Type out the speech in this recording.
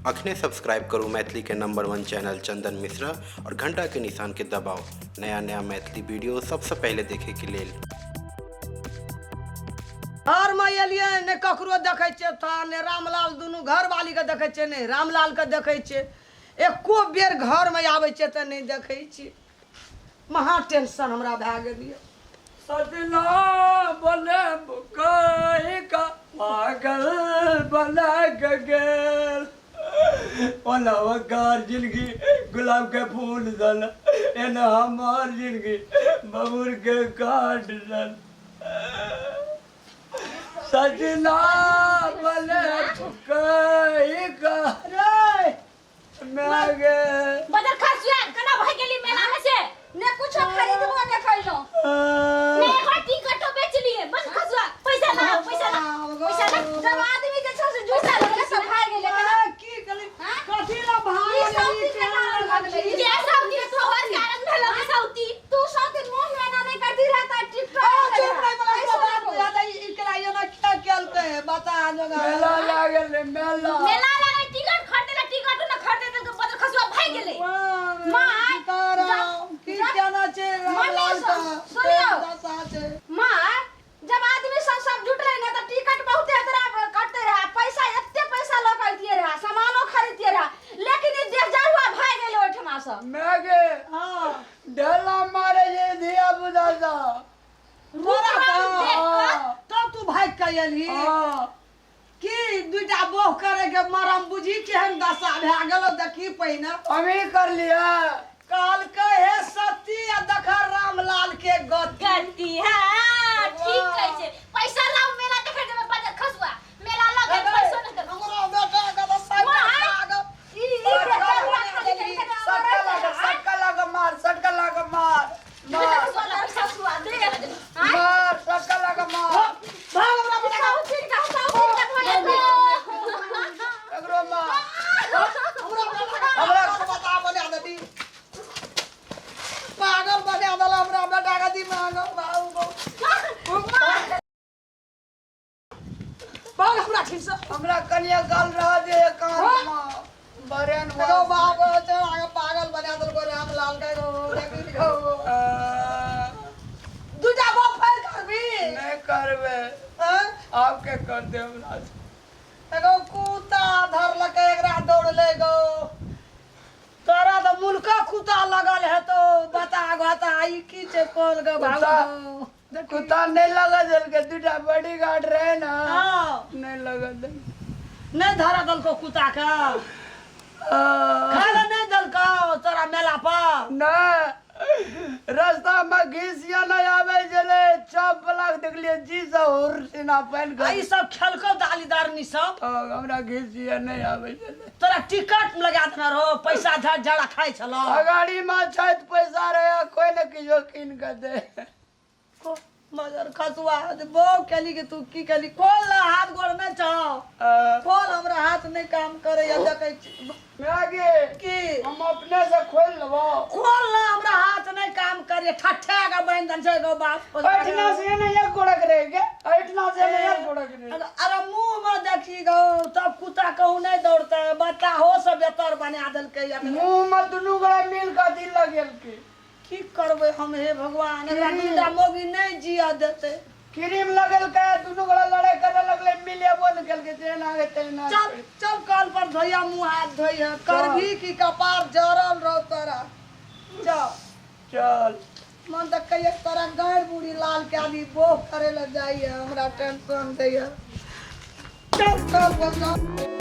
अखने सब्सक्राइब करूँ मैथिली के नंबर 1 चैनल चंदन मिश्रा और घंटा के निशान के दबाओ नया नया मैथिली वीडियो सबसे पहले देखे के लिए। घर में एलिए ने ककरो देखे छे था ने रामलाल दुनू घर वाली के देखे छे ने रामलाल के देखे छे एको बेर घर में आवे छे त नहीं देखे छी। महा टेंशन हमरा भा गेलिए। सजना बने बुकाई का पागल बना गगल ओलावकार जिंदगी गुलाब के फूल दल एन हमार जिंदगी बबूर के काट दल सजना बने बुकाई का रे मैं गे बदर खसुआ कना भाई गेली मेला में से ने कुछ खरीदबो ने खइलो ने एक टिकटो बेच लिए बस खसुआ पैसा ना जब आदमी के छो से जुसा लगे सब भाई गेले की गली कथी ला भाई ये सब के तोहर कारण भेलो के सौती तू सौती मुंह में ना नहीं करती रहता टिकटॉक चुप नहीं बोला बात ज्यादा इकराइयो ना क्या केलते बता जगह मेला लागल मेला लगे टिकट खरीदे टिकट ना खरीदे तो बदर खसुआ भाई गेले मां तारा की जाना छे रामलाल का सुनियो मां जब आदमी सब जुट रहे ना तो टिकट बहुत तरह कटते रहा पैसा एते पैसा लगैतिए रहा सामानो खरीदते रहा लेकिन ये देख जारुआ भाई गेले ओठमा से मैं गे हां ढेला मारे जे दिया बुझाता तब तू भाग के एली की दुटा बोह करे के मरम बुझी केहन दशा भा गेलो देखी पहिने हमी कर लिया काल के हे सती आ देखा रामलाल के गलती है ठीक कह छे पैसा लाओ मेला देखे जेबे बदर खसुआ मेला लगे पैसा न दे हमरा बेटा का तो साइड सटका लगा मार बदर खसुआ दे मार सटका लगा मार भाग हमरा बेटा साउथी का धोले एगरो मार हमरा को बता बना देती पागल बना दला हमरा बेटा का दिमाग भाग हमरा ठीक से हमरा कनिया गल रहा दे कान में बरेन देखो बाप चढ़ा पागल बना दल को रामलाल का देखो दूजा वो फेर करबी नहीं करबे हां आपके कर दे हमरा देखो कुत्ता धर लके एकरा दौड़ ले गो तोरा तो मुल्का कुत्ता लगल है तो बता गता ई की छे कोल गो भागो कुत्ता नहीं लगा दल के दूटा बड़ी गार्ड रहे ना हां नहीं लगा दल नहीं धरा दल को कुत्ता का खाना नहीं दल का तोरा मेला पर ना रास्ता में घिसिया नहीं आवे जले चप ब्लॉक देख लिए जी से हुरसिना पहन ई सब खेलको दालीदार नि सब हमरा घिसिया नहीं आवे जले तोरा टिकट लगा देना रहो पैसा झड़ झड़ा खाई छलो अगाड़ी में छत पैसा रहे कोई न कियो किन के दे मगर खसुआ बो केली के तू की केली खोल ना हाथ गोड़ में छो खोल हमरा हाथ नहीं काम करे या देखे मैं आगे की हम अपने से खोल लेबो खोल ना हमरा हाथ नहीं काम करे ठठा का बंधन छै गो बाप ऐठना से नहीं एक गोड़क रहेगे ऐठना से नहीं एक गोड़क रहे अरे मुंह में देखी गो तब कुत्ता कहू नहीं दौड़ते बच्चा हो सब बेतर बना देल के मुंह में दुनू गोड़ा मिल के दिल लगेल के की करबे हम हे भगवान एकरा दूटा मोगी नहीं जिया देते क्रीम लगल के दुनू गोड़ा लड़ाई करे लगले मिले बोल गेल के जेना आगे तेना चल चल कल पर धोया मुंह हाथ धोया करभी की कपार जरल रहो तोरा चल चल मन तक कहिए तोरा गाड़ बूढ़ी लाल के आदमी बोह करे ल जाइए हमरा टेंशन दैया चल चल